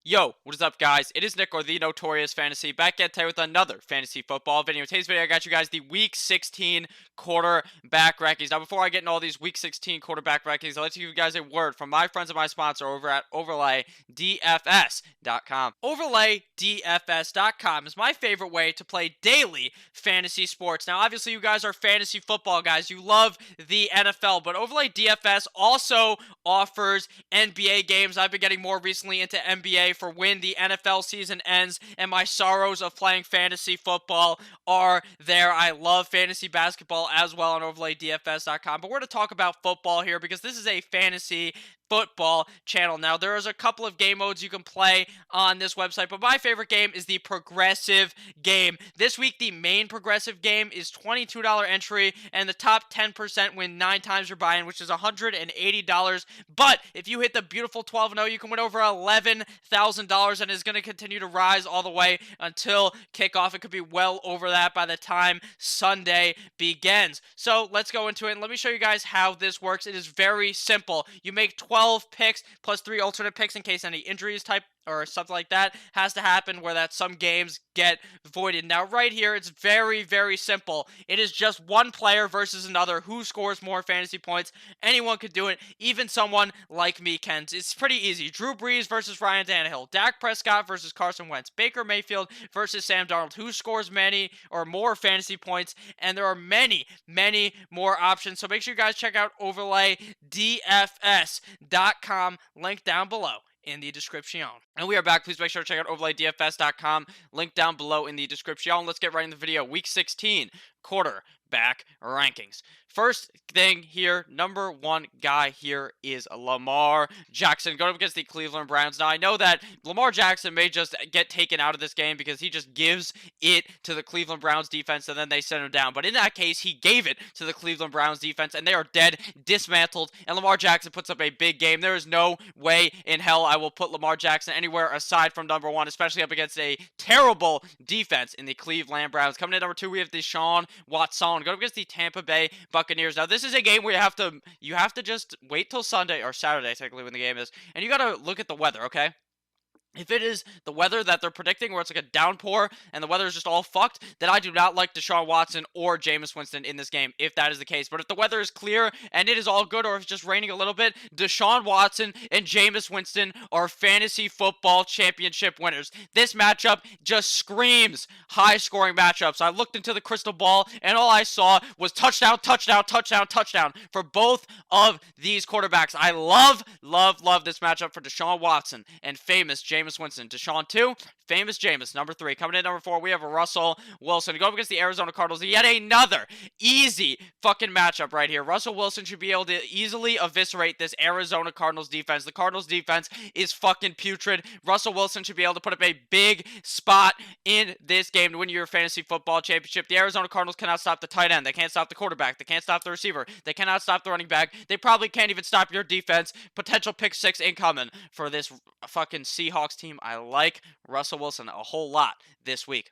Yo, what is up, guys? It is Nick, or the Notorious Fantasy, back at today with another fantasy football video. In today's video, I got you guys the Week 16 quarterback rankings. Now, before I get into all these Week 16 quarterback rankings, I'd like to give you guys a word from my friends and my sponsor over at OverlayDFS.com. OverlayDFS.com is my favorite way to play daily fantasy sports. Now, obviously, you guys are fantasy football guys. You love the NFL, but Overlay DFS also offers NBA games. I've been getting more recently into NBA for when the NFL season ends, and my sorrows of playing fantasy football are there. I love fantasy basketball as well on OverlayDFS.com, but we're going to talk about football here because this is a fantasy football channel. Now, there is a couple of game modes you can play on this website, but my favorite game is the progressive game. This week, the main progressive game is $22 entry, and the top 10% win 9 times your buy-in, which is $180. But if you hit the beautiful 12-0, you can win over $11,000, and it's going to continue to rise all the way until kickoff. It could be well over that by the time Sunday begins. So let's go into it, and let me show you guys how this works. It is very simple. You make 12 picks plus 3 alternate picks in case any injuries type or something like that has to happen, where that some games get voided. Now, right here, it's very, very simple. It is just one player versus another. Who scores more fantasy points? Anyone could do it. Even someone like me can. It's pretty easy. Drew Brees versus Ryan Tannehill. Dak Prescott versus Carson Wentz. Baker Mayfield versus Sam Darnold. Who scores many or more fantasy points? And there are many, many more options. So make sure you guys check out OverlayDFS.com. Link down below in the description. And we are back. Please make sure to check out OverlayDFS.com. Link down below in the description. Let's get right in the video. Week 16 quarterback rankings. First thing here, number one guy here is Lamar Jackson going up against the Cleveland Browns. Now, I know that Lamar Jackson may just get taken out of this game because he just gives it to the Cleveland Browns defense and then they send him down. But in that case, he gave it to the Cleveland Browns defense and they are dead, dismantled, and Lamar Jackson puts up a big game. There is no way in hell I will put Lamar Jackson anywhere aside from number one, especially up against a terrible defense in the Cleveland Browns. Coming in number two, we have Deshaun Watson going up against the Tampa Bay Buccaneers. Now, this is a game where you have to just wait till Sunday or Saturday, technically, when the game is, and you got to look at the weather, okay? If it is the weather that they're predicting, where it's like a downpour and the weather is just all fucked, then I do not like Deshaun Watson or Jameis Winston in this game, if that is the case. But if the weather is clear and it is all good, or if it's just raining a little bit, Deshaun Watson and Jameis Winston are fantasy football championship winners. This matchup just screams high-scoring matchup. So I looked into the crystal ball, and all I saw was touchdown, touchdown, touchdown, touchdown for both of these quarterbacks. I love this matchup for Deshaun Watson and famous Jameis Winston. Deshaun 2, famous Jameis, number 3. Coming in number 4, we have Russell Wilson. Going up against the Arizona Cardinals. Yet another easy fucking matchup right here. Russell Wilson should be able to easily eviscerate this Arizona Cardinals defense. The Cardinals defense is fucking putrid. Russell Wilson should be able to put up a big spot in this game to win your fantasy football championship. The Arizona Cardinals cannot stop the tight end. They can't stop the quarterback. They can't stop the receiver. They cannot stop the running back. They probably can't even stop your defense. Potential pick 6 incoming for this fucking Seahawks team. I like Russell Wilson a whole lot this week.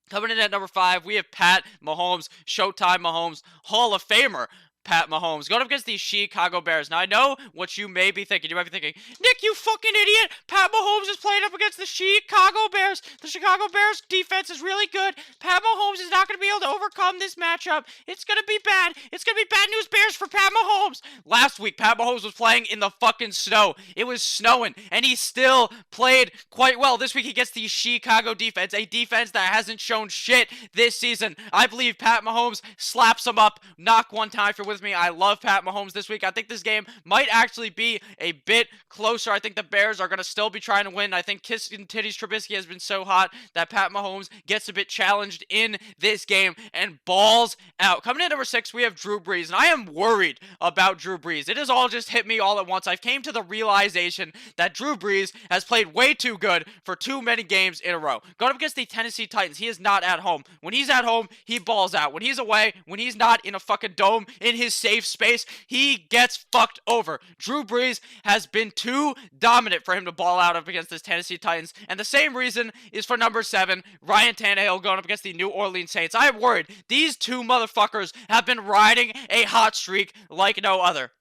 Coming in at number 5, we have Pat Mahomes, Showtime Mahomes, Hall of Famer Pat Mahomes, going up against the Chicago Bears. Now, I know what you may be thinking. You might be thinking, Nick, you fucking idiot. Pat Mahomes is playing up against the Chicago Bears. The Chicago Bears defense is really good. Pat Mahomes is not going to be able to overcome this matchup. It's going to be bad. It's going to be bad news bears for Pat Mahomes. Last week, Pat Mahomes was playing in the fucking snow. It was snowing, and he still played quite well. This week, he gets the Chicago defense, a defense that hasn't shown shit this season. I believe Pat Mahomes slaps him up. Knock one time if you're with me. I love Pat Mahomes this week. I think this game might actually be a bit closer. I think the Bears are going to still be trying to win. I think Kissing Titties Trubisky has been so hot that Pat Mahomes gets a bit challenged in this game and balls out. Coming in number 6, we have Drew Brees, and I am worried about Drew Brees. It has all just hit me all at once. I've came to the realization that Drew Brees has played way too good for too many games in a row. Going up against the Tennessee Titans, he is not at home. When he's at home, he balls out. When he's away, when he's not in a fucking dome in his safe space, he gets fucked over. Drew Brees has been too dominant for him to ball out up against this Tennessee Titans, and the same reason is for number 7, Ryan Tannehill, going up against the New Orleans Saints. I am worried. These two motherfuckers have been riding a hot streak like no other.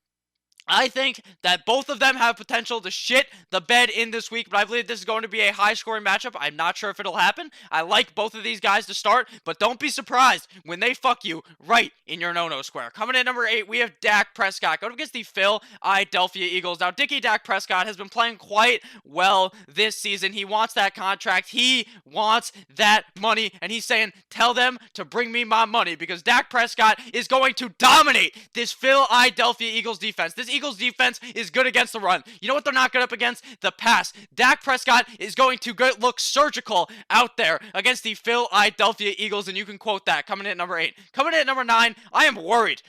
I think that both of them have potential to shit the bed in this week, but I believe this is going to be a high-scoring matchup. I'm not sure if it'll happen. I like both of these guys to start, but don't be surprised when they fuck you right in your no-no square. Coming in number 8, we have Dak Prescott going against the Philadelphia Eagles. Now, Dak Prescott has been playing quite well this season. He wants that contract. He wants that money, and he's saying, tell them to bring me my money, because Dak Prescott is going to dominate this Philadelphia Eagles defense. This Eagles defense is good against the run. You know what they're not good up against? The pass. Dak Prescott is going to look surgical out there against the Philadelphia Eagles, and you can quote that. Coming in at number 8. Coming in at number 9, I am worried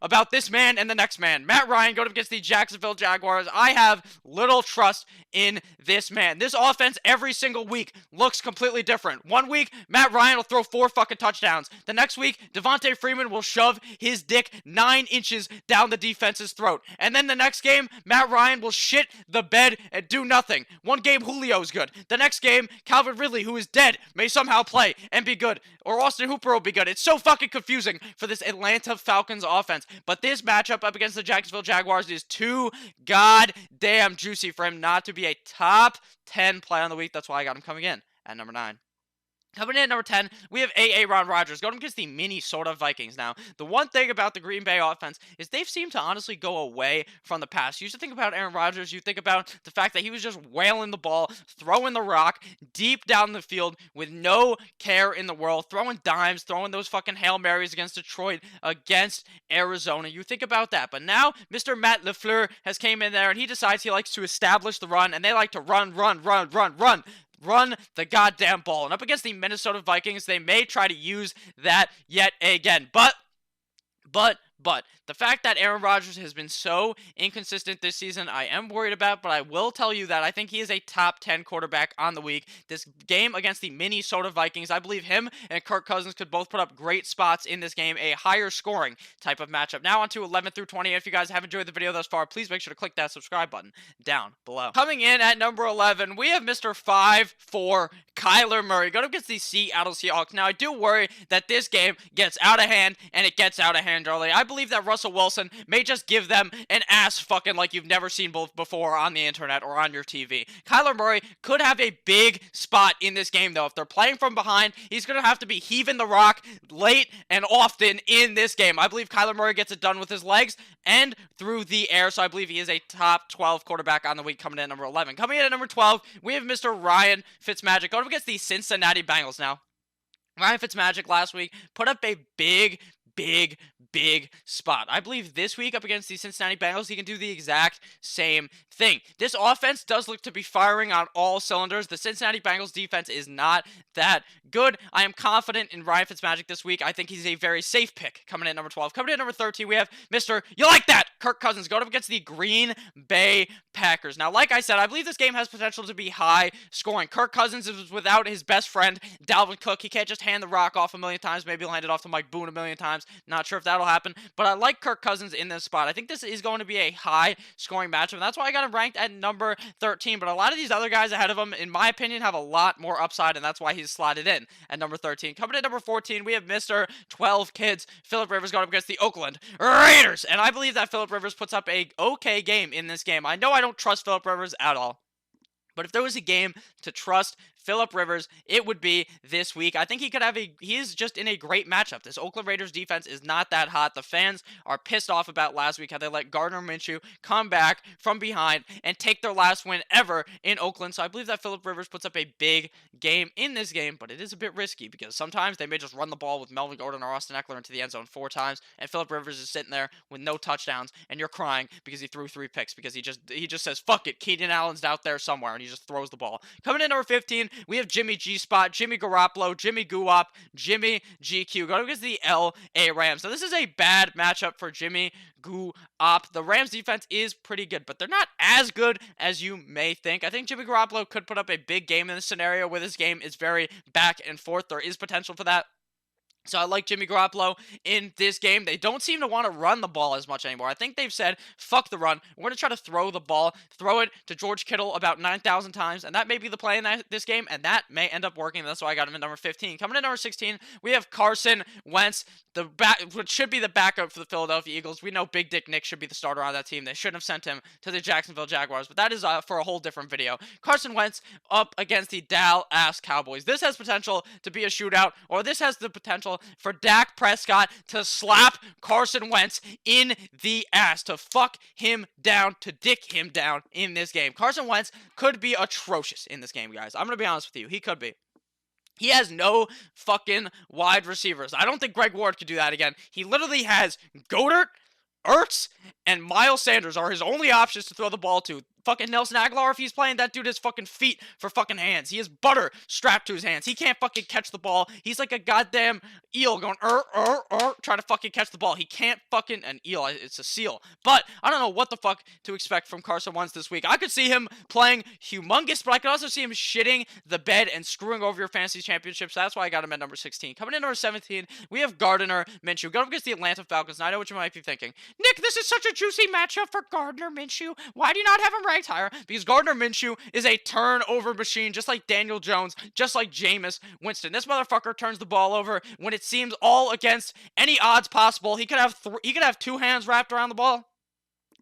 about this man and the next man. Matt Ryan going up against the Jacksonville Jaguars. I have little trust in this man. This offense every single week looks completely different. One week, Matt Ryan will throw 4 fucking touchdowns. The next week, Devontae Freeman will shove his dick 9 inches down the defense's throat. And then the next game, Matt Ryan will shit the bed and do nothing. One game, Julio's good. The next game, Calvin Ridley, who is dead, may somehow play and be good. Or Austin Hooper will be good. It's so fucking confusing for this Atlanta Falcons offense. But this matchup up against the Jacksonville Jaguars is too goddamn juicy for him not to be a top 10 play on the week. That's why I got him coming in at number 9. Coming in at number 10, we have Aaron Rodgers going against the Minnesota Vikings. Now, the one thing about the Green Bay offense is they've seemed to honestly go away from the past. You used to think about Aaron Rodgers, you think about the fact that he was just wailing the ball, throwing the rock deep down the field with no care in the world, throwing dimes, throwing those fucking Hail Marys against Detroit, against Arizona. You think about that. But now, Mr. Matt LaFleur has came in there, and he decides he likes to establish the run, and they like to run the goddamn ball. And up against the Minnesota Vikings, they may try to use that yet again. But the fact that Aaron Rodgers has been so inconsistent this season, I am worried about, but I will tell you that I think he is a top 10 quarterback on the week. This game against the Minnesota Vikings, I believe him and Kirk Cousins could both put up great spots in this game, a higher scoring type of matchup. Now on to 11 through 20. If you guys have enjoyed the video thus far, please make sure to click that subscribe button down below. Coming in at number 11, we have Mr. 5'4", Kyler Murray going up against the Seattle Seahawks. Now I do worry that this game gets out of hand, and it gets out of hand early. I believe that Russell Wilson may just give them an ass fucking like you've never seen before on the internet or on your TV. Kyler Murray could have a big spot in this game, though. If they're playing from behind, he's going to have to be heaving the rock late and often in this game. I believe Kyler Murray gets it done with his legs and through the air, so I believe he is a top 12 quarterback on the week, coming in at number 11. Coming in at number 12, we have Mr. Ryan Fitzmagic going up against the Cincinnati Bengals. Now, Ryan Fitzmagic last week put up a big spot. I believe this week up against the Cincinnati Bengals, he can do the exact same thing. This offense does look to be firing on all cylinders. The Cincinnati Bengals defense is not that good. I am confident in Ryan Fitzmagic this week. I think he's a very safe pick coming in at number 12. Coming in at number 13, we have Mr. You like that? Kirk Cousins going up against the Green Bay Packers. Now, like I said, I believe this game has potential to be high scoring. Kirk Cousins is without his best friend, Dalvin Cook. He can't just hand the rock off a million times, maybe land it off to Mike Boone a million times. Not sure if that'll happen, but I like Kirk Cousins in this spot. I think this is going to be a high scoring matchup, and that's why I got him ranked at number 13. But a lot of these other guys ahead of him, in my opinion, have a lot more upside, and that's why he's slotted in at number 13. Coming in at number 14, we have Mr. 12 Kids, Philip Rivers, going up against the Oakland Raiders. And I believe that Philip Rivers puts up a okay game in this game. I know I don't trust Philip Rivers at all, but if there was a game to trust Philip Rivers, it would be this week. I think he is just in a great matchup. This Oakland Raiders defense is not that hot. The fans are pissed off about last week how they let Gardner Minshew come back from behind and take their last win ever in Oakland. So I believe that Philip Rivers puts up a big game in this game, but it is a bit risky because sometimes they may just run the ball with Melvin Gordon or Austin Eckler into the end zone 4 times, and Philip Rivers is sitting there with no touchdowns, and you're crying because he threw 3 picks because he just says, fuck it, Keenan Allen's out there somewhere, and he just throws the ball. Coming in number 15, we have Jimmy G-Spot, Jimmy Garoppolo, Jimmy Guap, Jimmy GQ. Going against the LA Rams. So this is a bad matchup for Jimmy Guap. The Rams defense is pretty good, but they're not as good as you may think. I think Jimmy Garoppolo could put up a big game in this scenario where this game is very back and forth. There is potential for that. So I like Jimmy Garoppolo in this game. They don't seem to want to run the ball as much anymore. I think they've said, fuck the run. We're going to try to throw the ball, throw it to George Kittle about 9,000 times, and that may be the play in this game, and that may end up working. That's why I got him at number 15. Coming in number 16, we have Carson Wentz, which should be the backup for the Philadelphia Eagles. We know Big Dick Nick should be the starter on that team. They shouldn't have sent him to the Jacksonville Jaguars, but that is for a whole different video. Carson Wentz up against the Dallas Cowboys. This has potential to be a shootout, or this has the potential for Dak Prescott to slap Carson Wentz in the ass, to fuck him down, to dick him down in this game. Carson Wentz could be atrocious in this game, guys. I'm going to be honest with you. He could be. He has no fucking wide receivers. I don't think Greg Ward could do that again. He literally has Goddard, Ertz, and Miles Sanders are his only options to throw the ball to. Fucking Nelson Aguilar, if he's playing, that dude has fucking feet for fucking hands. He has butter strapped to his hands. He can't fucking catch the ball. He's like a goddamn eel going, trying to fucking catch the ball. He can't fucking, an eel, it's a seal. But I don't know what the fuck to expect from Carson Wentz this week. I could see him playing humongous, but I could also see him shitting the bed and screwing over your fantasy championships. That's why I got him at number 16. Coming in number 17, we have Gardner Minshew. Going up against the Atlanta Falcons. Now I know what you might be thinking. Nick, this is such a juicy matchup for Gardner Minshew. Why do you not have him ranked higher? Because Gardner Minshew is a turnover machine, just like Daniel Jones, just like Jameis Winston. This motherfucker turns the ball over when it seems all against any odds possible. He could have two hands wrapped around the ball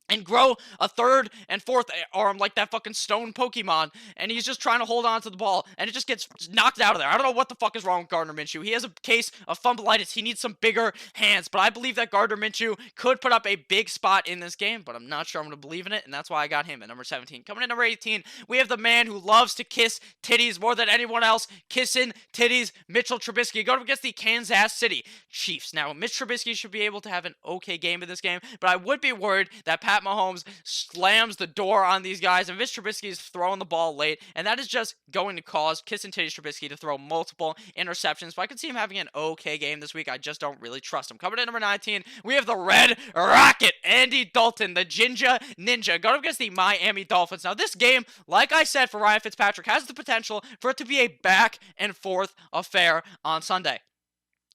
and grow a third and fourth arm like that fucking stone Pokemon, and he's just trying to hold on to the ball, and it just gets knocked out of there. I don't know what the fuck is wrong with Gardner Minshew. He has a case of fumbleitis. He needs some bigger hands, but I believe that Gardner Minshew could put up a big spot in this game, but I'm not sure I'm going to believe in it, and that's why I got him at number 17. Coming in number 18, we have the man who loves to kiss titties more than anyone else, kissing titties, Mitchell Trubisky, going up against the Kansas City Chiefs. Now, Mitch Trubisky should be able to have an okay game in this game, but I would be worried that Pat Mahomes slams the door on these guys, and Mitch Trubisky is throwing the ball late, and that is just going to cause Kiss and Titties Trubisky to throw multiple interceptions. But I could see him having an okay game this week. I just don't really trust him. Coming in number 19, we have the Red Rocket, Andy Dalton, the Ginger Ninja, going up against the Miami Dolphins. Now, this game, like I said for Ryan Fitzpatrick, has the potential for it to be a back and forth affair on Sunday.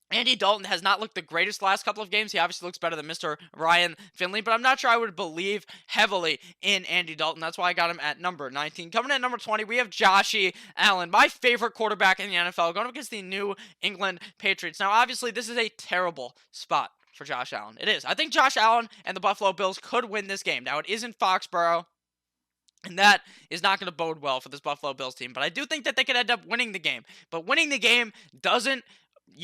Andy Dalton has not looked the greatest last couple of games. He obviously looks better than Mr. Ryan Finley, but I'm not sure I would believe heavily in Andy Dalton. That's why I got him at number 19. Coming in at number 20, we have Josh Allen, my favorite quarterback in the NFL, going up against the New England Patriots. Now, obviously, this is a terrible spot for Josh Allen. It is. I think Josh Allen and the Buffalo Bills could win this game. Now, it is in Foxborough, and that is not going to bode well for this Buffalo Bills team. But I do think that they could end up winning the game. But winning the game doesn't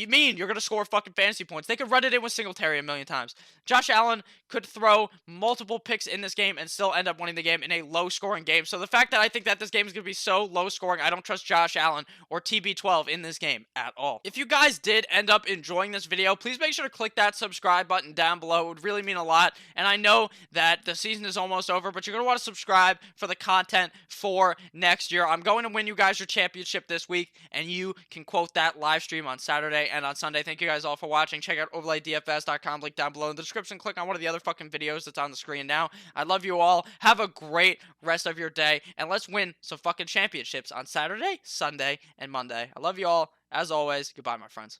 mean you're going to score fucking fantasy points. They could run it in with Singletary a million times. Josh Allen could throw multiple picks in this game and still end up winning the game in a low-scoring game. So the fact that I think that this game is going to be so low-scoring, I don't trust Josh Allen or TB12 in this game at all. If you guys did end up enjoying this video, please make sure to click that subscribe button down below. It would really mean a lot. And I know that the season is almost over, but you're going to want to subscribe for the content for next year. I'm going to win you guys your championship this week, and you can quote that live stream on Saturday and on Sunday. Thank you guys all for watching. Check out overlaydfs.com, link down below in the description. Click on one of the other fucking videos that's on the screen now. I love you all. Have a great rest of your day, and let's win some fucking championships on Saturday, Sunday, and Monday. I love you all. As always, goodbye, my friends.